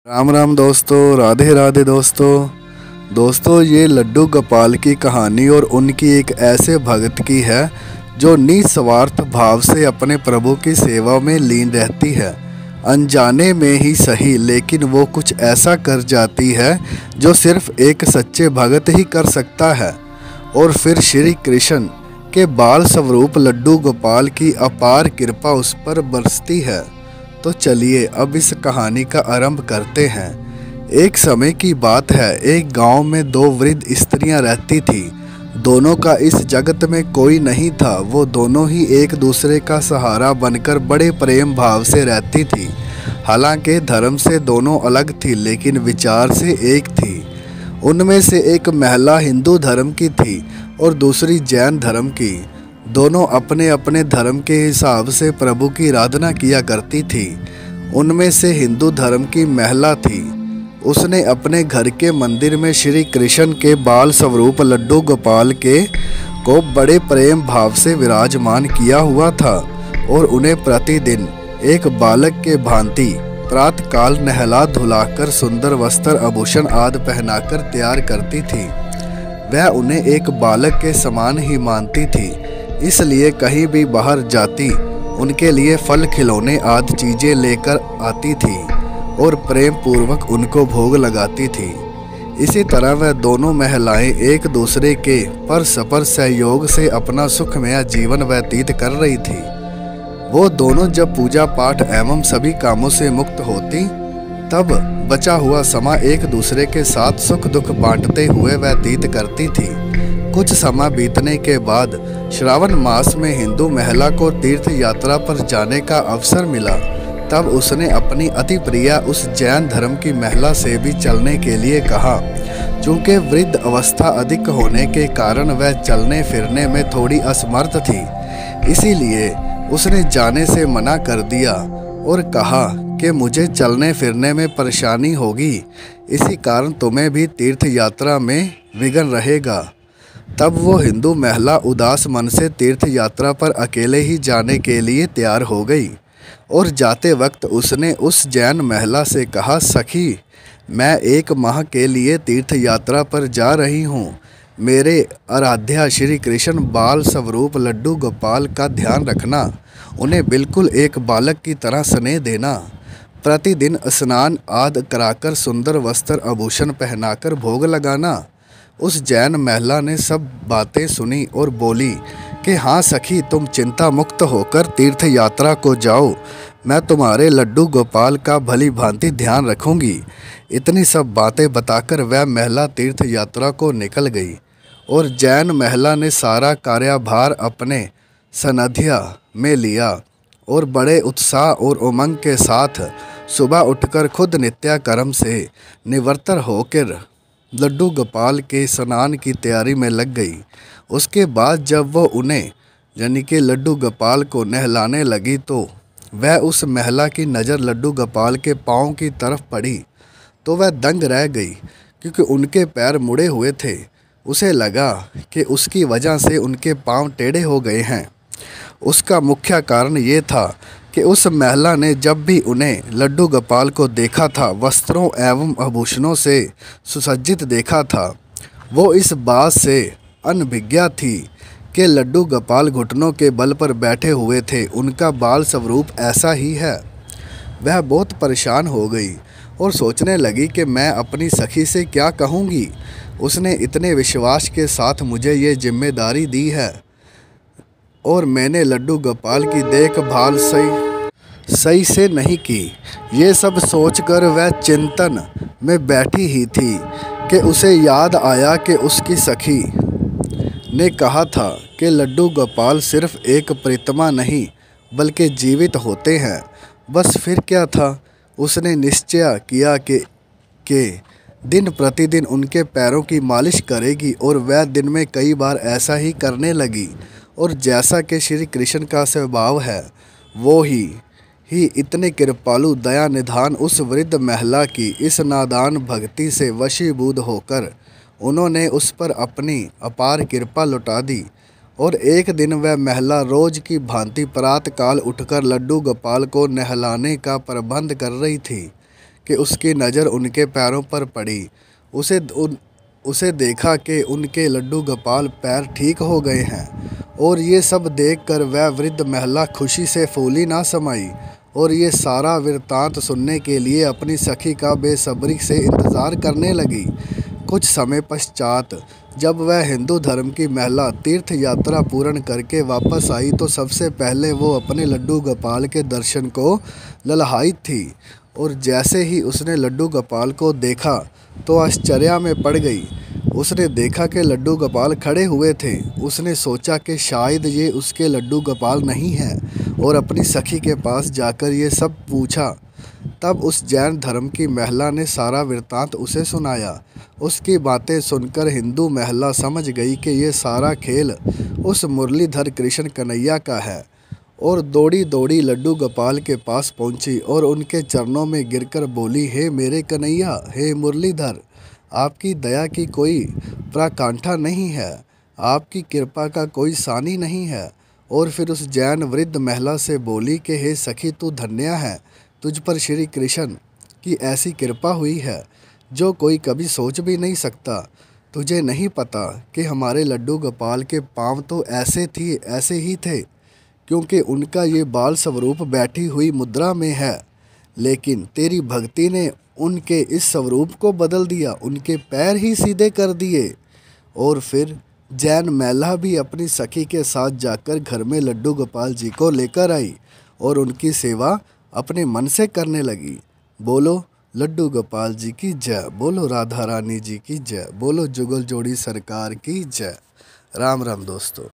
राम राम दोस्तों, राधे राधे दोस्तों, ये लड्डू गोपाल की कहानी और उनकी एक ऐसे भक्त की है जो निस्वार्थ भाव से अपने प्रभु की सेवा में लीन रहती है। अनजाने में ही सही, लेकिन वो कुछ ऐसा कर जाती है जो सिर्फ एक सच्चे भक्त ही कर सकता है। और फिर श्री कृष्ण के बाल स्वरूप लड्डू गोपाल की अपार कृपा उस पर बरसती है। तो चलिए अब इस कहानी का आरंभ करते हैं। एक समय की बात है, एक गांव में दो वृद्ध स्त्रियां रहती थी। दोनों का इस जगत में कोई नहीं था। वो दोनों ही एक दूसरे का सहारा बनकर बड़े प्रेम भाव से रहती थी। हालांकि धर्म से दोनों अलग थी, लेकिन विचार से एक थी। उनमें से एक महिला हिंदू धर्म की थी और दूसरी जैन धर्म की। दोनों अपने अपने धर्म के हिसाब से प्रभु की आराधना किया करती थी। उनमें से हिंदू धर्म की महिला थी। उसने अपने घर के मंदिर में श्री कृष्ण के बाल स्वरूप लड्डू गोपाल के को बड़े प्रेम भाव से विराजमान किया हुआ था और उन्हें प्रतिदिन एक बालक के भांति प्रातःकाल नहला धुलाकर सुंदर वस्त्र आभूषण आदि पहनाकर तैयार करती थी। वह उन्हें एक बालक के समान ही मानती थी, इसलिए कहीं भी बाहर जाती उनके लिए फल खिलौने आदि चीज़ें लेकर आती थी और प्रेम पूर्वक उनको भोग लगाती थी। इसी तरह वह दोनों महिलाएं एक दूसरे के परस्पर सहयोग से अपना सुखमय जीवन व्यतीत कर रही थी। वो दोनों जब पूजा पाठ एवं सभी कामों से मुक्त होती, तब बचा हुआ समय एक दूसरे के साथ सुख दुख बांटते हुए व्यतीत करती थी। कुछ समय बीतने के बाद श्रावण मास में हिंदू महिला को तीर्थ यात्रा पर जाने का अवसर मिला। तब उसने अपनी अति प्रिय उस जैन धर्म की महिला से भी चलने के लिए कहा। चूँकि वृद्ध अवस्था अधिक होने के कारण वह चलने फिरने में थोड़ी असमर्थ थी, इसीलिए उसने जाने से मना कर दिया और कहा कि मुझे चलने फिरने में परेशानी होगी, इसी कारण तुम्हें भी तीर्थ यात्रा में विघ्न रहेगा। तब वो हिंदू महिला उदास मन से तीर्थ यात्रा पर अकेले ही जाने के लिए तैयार हो गई और जाते वक्त उसने उस जैन महिला से कहा, सखी, मैं एक माह के लिए तीर्थ यात्रा पर जा रही हूँ। मेरे आराध्या श्री कृष्ण बाल स्वरूप लड्डू गोपाल का ध्यान रखना। उन्हें बिल्कुल एक बालक की तरह स्नेह देना। प्रतिदिन स्नान आदि कराकर सुंदर वस्त्र आभूषण पहनाकर भोग लगाना। उस जैन महिला ने सब बातें सुनी और बोली कि हाँ सखी, तुम चिंता मुक्त होकर तीर्थ यात्रा को जाओ। मैं तुम्हारे लड्डू गोपाल का भली भांति ध्यान रखूंगी। इतनी सब बातें बताकर वह महिला तीर्थ यात्रा को निकल गई और जैन महिला ने सारा कार्यभार अपने सनध्या में लिया और बड़े उत्साह और उमंग के साथ सुबह उठकर खुद नित्य कर्म से निवृत्त होकर लड्डू गोपाल के स्नान की तैयारी में लग गई। उसके बाद जब वो उन्हें यानी कि लड्डू गोपाल को नहलाने लगी, तो वह उस महिला की नज़र लड्डू गोपाल के पाँव की तरफ पड़ी तो वह दंग रह गई, क्योंकि उनके पैर मुड़े हुए थे। उसे लगा कि उसकी वजह से उनके पाँव टेढ़े हो गए हैं। उसका मुख्य कारण ये था कि उस महिला ने जब भी उन्हें लड्डू गोपाल को देखा था, वस्त्रों एवं आभूषणों से सुसज्जित देखा था। वो इस बात से अनभिज्ञ थी कि लड्डू गोपाल घुटनों के बल पर बैठे हुए थे। उनका बाल स्वरूप ऐसा ही है। वह बहुत परेशान हो गई और सोचने लगी कि मैं अपनी सखी से क्या कहूँगी। उसने इतने विश्वास के साथ मुझे ये जिम्मेदारी दी है और मैंने लड्डू गोपाल की देखभाल सही से नहीं की। ये सब सोचकर वह चिंतन में बैठी ही थी कि उसे याद आया कि उसकी सखी ने कहा था कि लड्डू गोपाल सिर्फ एक प्रतिमा नहीं बल्कि जीवित होते हैं। बस फिर क्या था, उसने निश्चय किया कि दिन प्रतिदिन उनके पैरों की मालिश करेगी और वह दिन में कई बार ऐसा ही करने लगी। और जैसा कि श्री कृष्ण का स्वभाव है, वो ही इतने कृपालु दया निधान उस वृद्ध महिला की इस नादान भक्ति से वशीभूत होकर उन्होंने उस पर अपनी अपार कृपा लुटा दी। और एक दिन वह महिला रोज की भांति प्रातःकाल उठकर लड्डू गोपाल को नहलाने का प्रबंध कर रही थी कि उसकी नज़र उनके पैरों पर पड़ी। उसे देखा कि उनके लड्डू गोपाल पैर ठीक हो गए हैं, और ये सब देखकर वह वृद्ध महिला खुशी से फूली ना समाई और ये सारा वृत्तांत सुनने के लिए अपनी सखी का बेसब्री से इंतज़ार करने लगी। कुछ समय पश्चात जब वह हिंदू धर्म की महिला तीर्थ यात्रा पूर्ण करके वापस आई तो सबसे पहले वो अपने लड्डू गोपाल के दर्शन को ललहाई थी, और जैसे ही उसने लड्डू गोपाल को देखा तो आश्चर्य में पड़ गई। उसने देखा कि लड्डू गोपाल खड़े हुए थे। उसने सोचा कि शायद ये उसके लड्डू गोपाल नहीं हैं, और अपनी सखी के पास जाकर ये सब पूछा। तब उस जैन धर्म की महिला ने सारा वृत्तांत उसे सुनाया। उसकी बातें सुनकर हिंदू महिला समझ गई कि ये सारा खेल उस मुरलीधर कृष्ण कन्हैया का है, और दौड़ी दौड़ी लड्डू गोपाल के पास पहुंची और उनके चरणों में गिरकर बोली, हे मेरे कन्हैया, हे मुरलीधर, आपकी दया की कोई पराकाष्ठा नहीं है, आपकी कृपा का कोई सानी नहीं है। और फिर उस जैन वृद्ध महिला से बोली कि हे सखी, तू धन्य है, तुझ पर श्री कृष्ण की ऐसी कृपा हुई है जो कोई कभी सोच भी नहीं सकता। तुझे नहीं पता कि हमारे लड्डू गोपाल के पाँव तो ऐसे ही थे, क्योंकि उनका ये बाल स्वरूप बैठी हुई मुद्रा में है, लेकिन तेरी भक्ति ने उनके इस स्वरूप को बदल दिया, उनके पैर ही सीधे कर दिए। और फिर जैन महिला भी अपनी सखी के साथ जाकर घर में लड्डू गोपाल जी को लेकर आई और उनकी सेवा अपने मन से करने लगी। बोलो लड्डू गोपाल जी की जय, बोलो राधा रानी जी की जय, बोलो जुगल जोड़ी सरकार की जय। राम राम दोस्तों।